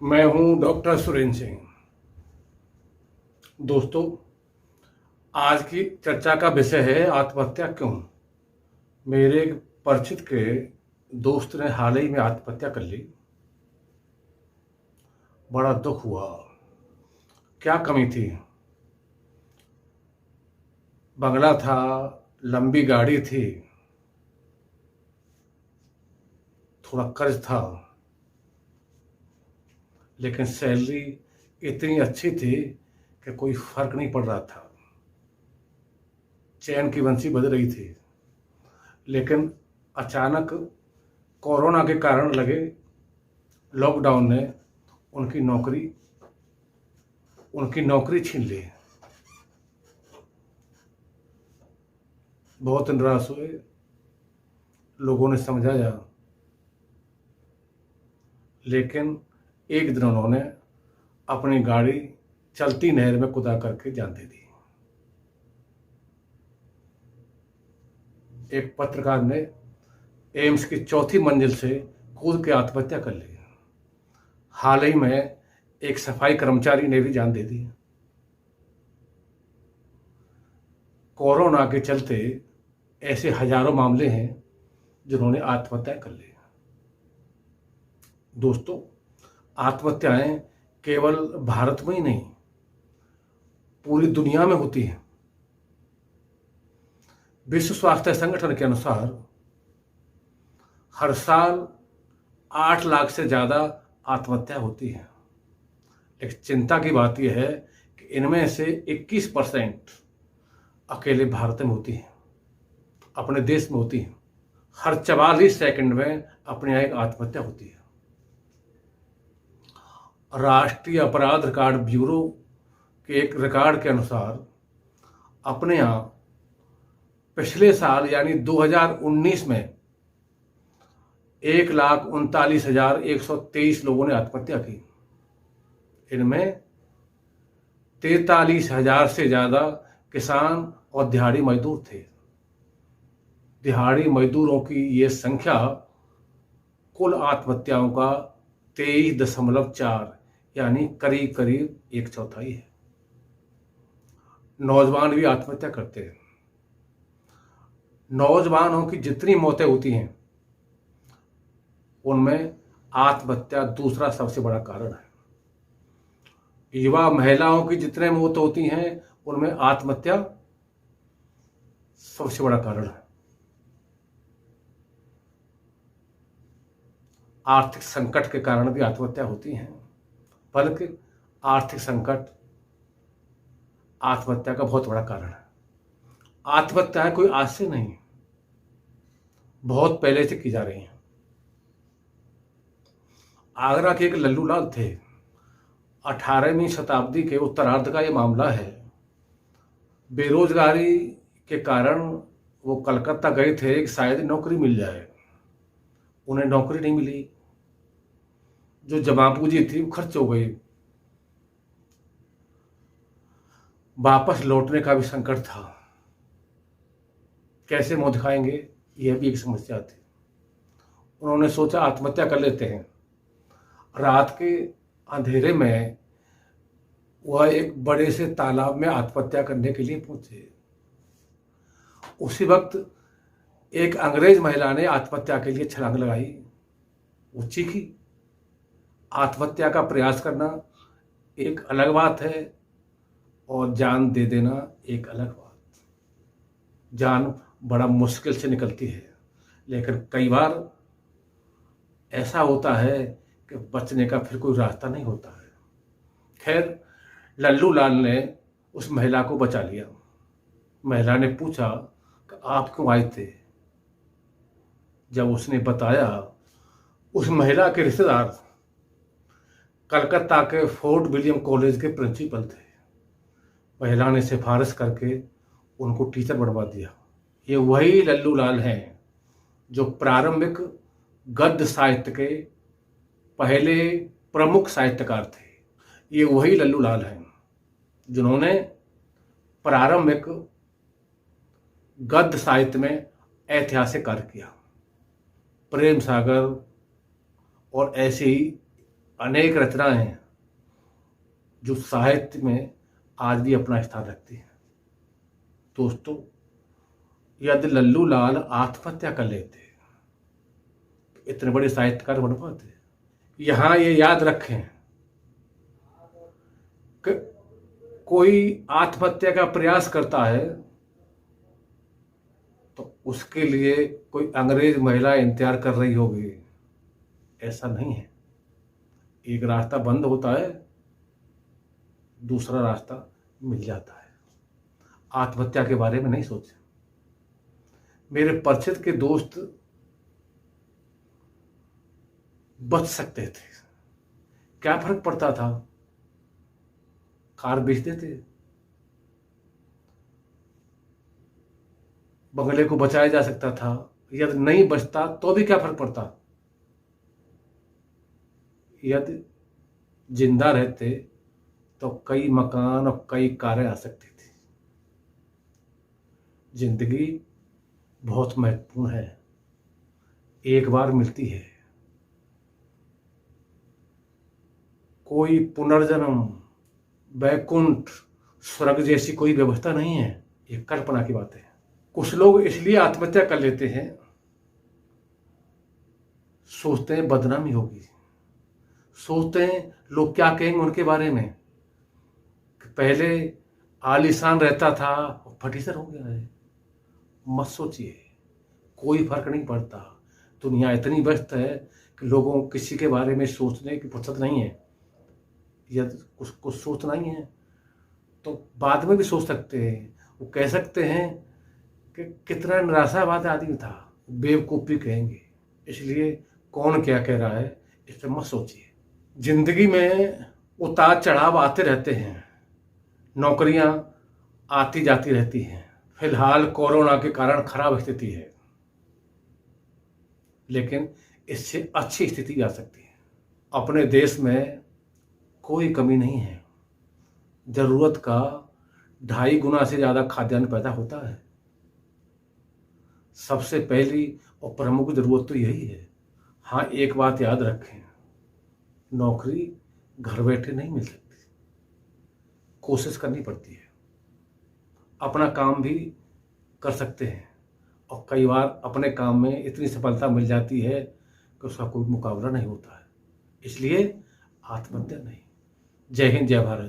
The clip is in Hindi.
मैं हूं डॉक्टर सुरेंद्र सिंह। दोस्तों, आज की चर्चा का विषय है आत्महत्या क्यों। मेरे एक परिचित के दोस्त ने हाल ही में आत्महत्या कर ली। बड़ा दुख हुआ। क्या कमी थी? बंगला था, लंबी गाड़ी थी, थोड़ा कर्ज था, लेकिन सैलरी इतनी अच्छी थी कि कोई फर्क नहीं पड़ रहा था। चैन की बंसी बज रही थी। लेकिन अचानक कोरोना के कारण लगे लॉकडाउन ने उनकी नौकरी छीन ली। बहुत निराश हुए। लोगों ने समझाया, लेकिन एक दिन उन्होंने अपनी गाड़ी चलती नहर में कुदा करके जान दे दी। एक पत्रकार ने एम्स की चौथी मंजिल से कूद के आत्महत्या कर ली। हाल ही में एक सफाई कर्मचारी ने भी जान दे दी। कोरोना के चलते ऐसे हजारों मामले हैं जिन्होंने आत्महत्या कर ली। दोस्तों, आत्महत्याएं केवल भारत में ही नहीं, पूरी दुनिया में होती हैं। विश्व स्वास्थ्य संगठन के अनुसार हर साल 8 लाख से ज़्यादा आत्महत्या होती है। एक चिंता की बात यह है कि इनमें से 21% अकेले भारत में होती हैं, अपने देश में होती हैं। हर 44 सेकंड में अपने यहाँ एक आत्महत्या होती है। राष्ट्रीय अपराध रिकॉर्ड ब्यूरो के एक रिकॉर्ड के अनुसार अपने यहाँ पिछले साल यानी 2019 में 1,39,123 लोगों ने आत्महत्या की। इनमें 43,000 से ज़्यादा किसान और दिहाड़ी मजदूर थे। दिहाड़ी मजदूरों की ये संख्या कुल आत्महत्याओं का 23.4 यानी करीब करीब एक चौथाई है। नौजवान भी आत्महत्या करते हैं। नौजवानों की जितनी मौतें होती हैं उनमें आत्महत्या दूसरा सबसे बड़ा कारण है। युवा महिलाओं की जितने मौत होती हैं उनमें आत्महत्या सबसे बड़ा कारण है। आर्थिक संकट के कारण भी आत्महत्या होती हैं, बल्कि आर्थिक संकट आत्महत्या का बहुत बड़ा कारण है। आत्महत्याएं कोई आज से नहीं, बहुत पहले से की जा रही हैं। आगरा के एक लल्लू लाल थे। 18वीं शताब्दी के उत्तरार्ध का ये मामला है। बेरोजगारी के कारण वो कलकत्ता गए थे कि शायद नौकरी मिल जाए। उन्हें नौकरी नहीं मिली। जो जमा पूंजी थी वो खर्च हो गई। वापस लौटने का भी संकट था। कैसे मुंह दिखाएंगे, यह भी एक समस्या थी। उन्होंने सोचा आत्महत्या कर लेते हैं। रात के अंधेरे में वह एक बड़े से तालाब में आत्महत्या करने के लिए पहुंचे। उसी वक्त एक अंग्रेज महिला ने आत्महत्या के लिए छलांग लगाई। वो चीखी। आत्महत्या का प्रयास करना एक अलग बात है और जान दे देना एक अलग बात। जान बड़ा मुश्किल से निकलती है, लेकिन कई बार ऐसा होता है कि बचने का फिर कोई रास्ता नहीं होता है। खैर, लल्लू लाल ने उस महिला को बचा लिया। महिला ने पूछा कि आप क्यों आए थे। जब उसने बताया, उस महिला के रिश्तेदार कलकत्ता के फोर्ट विलियम कॉलेज के प्रिंसिपल थे। महिला ने सिफारिश करके उनको टीचर बनवा दिया। ये वही लल्लू लाल हैं जो प्रारंभिक गद्य साहित्य के पहले प्रमुख साहित्यकार थे। ये वही लल्लू लाल हैं जिन्होंने प्रारंभिक गद्य साहित्य में ऐतिहासिक कार्य किया। प्रेम सागर और ऐसे ही अनेक रचनाएं हैं जो साहित्य में आज भी अपना स्थान रखती हैं। दोस्तों, यदि लल्लू लाल आत्महत्या कर लेते तो इतने बड़े साहित्यकार बन पाते। यहां ये याद रखें कि कोई आत्महत्या का प्रयास करता है तो उसके लिए कोई अंग्रेज महिला इंतजार कर रही होगी, ऐसा नहीं है। एक रास्ता बंद होता है, दूसरा रास्ता मिल जाता है। आत्महत्या के बारे में नहीं सोचे। मेरे परिचित के दोस्त बच सकते थे, क्या फर्क पड़ता था, कार बेच देते, बंगले को बचाया जा सकता था। यदि नहीं बचता तो भी क्या फर्क पड़ता। यदि जिंदा रहते तो कई मकान और कई कारें आ सकती थी। जिंदगी बहुत महत्वपूर्ण है, एक बार मिलती है। कोई पुनर्जन्म, वैकुंठ, स्वर्ग जैसी कोई व्यवस्था नहीं है, ये कल्पना की बात है। कुछ लोग इसलिए आत्महत्या कर लेते हैं, सोचते हैं बदनामी होगी, सोचते हैं लोग क्या कहेंगे उनके बारे में, कि पहले आलीशान रहता था और फटीचर हो गया है। मत सोचिए, कोई फर्क नहीं पड़ता। दुनिया इतनी व्यस्त है कि लोगों को किसी के बारे में सोचने की फुर्सत नहीं है। यदि कुछ सोचना ही है तो बाद में भी सोच सकते हैं। वो कह सकते हैं कि कितना निराशावाद आदमी था, बेवकूफ़ी कहेंगे। इसलिए कौन क्या कह रहा है इस पर मत सोचिए। जिंदगी में उतार चढ़ाव आते रहते हैं, नौकरियां आती जाती रहती हैं। फिलहाल कोरोना के कारण खराब स्थिति है, लेकिन इससे अच्छी स्थिति आ सकती है। अपने देश में कोई कमी नहीं है। जरूरत का 2.5 गुना से ज़्यादा खाद्यान्न पैदा होता है। सबसे पहली और प्रमुख जरूरत तो यही है। हाँ, एक बात याद रखें, नौकरी घर बैठे नहीं मिल सकती, कोशिश करनी पड़ती है। अपना काम भी कर सकते हैं और कई बार अपने काम में इतनी सफलता मिल जाती है कि उसका कोई मुकाबला नहीं होता है। इसलिए आत्महत्या नहीं। जय हिंद, जय भारत।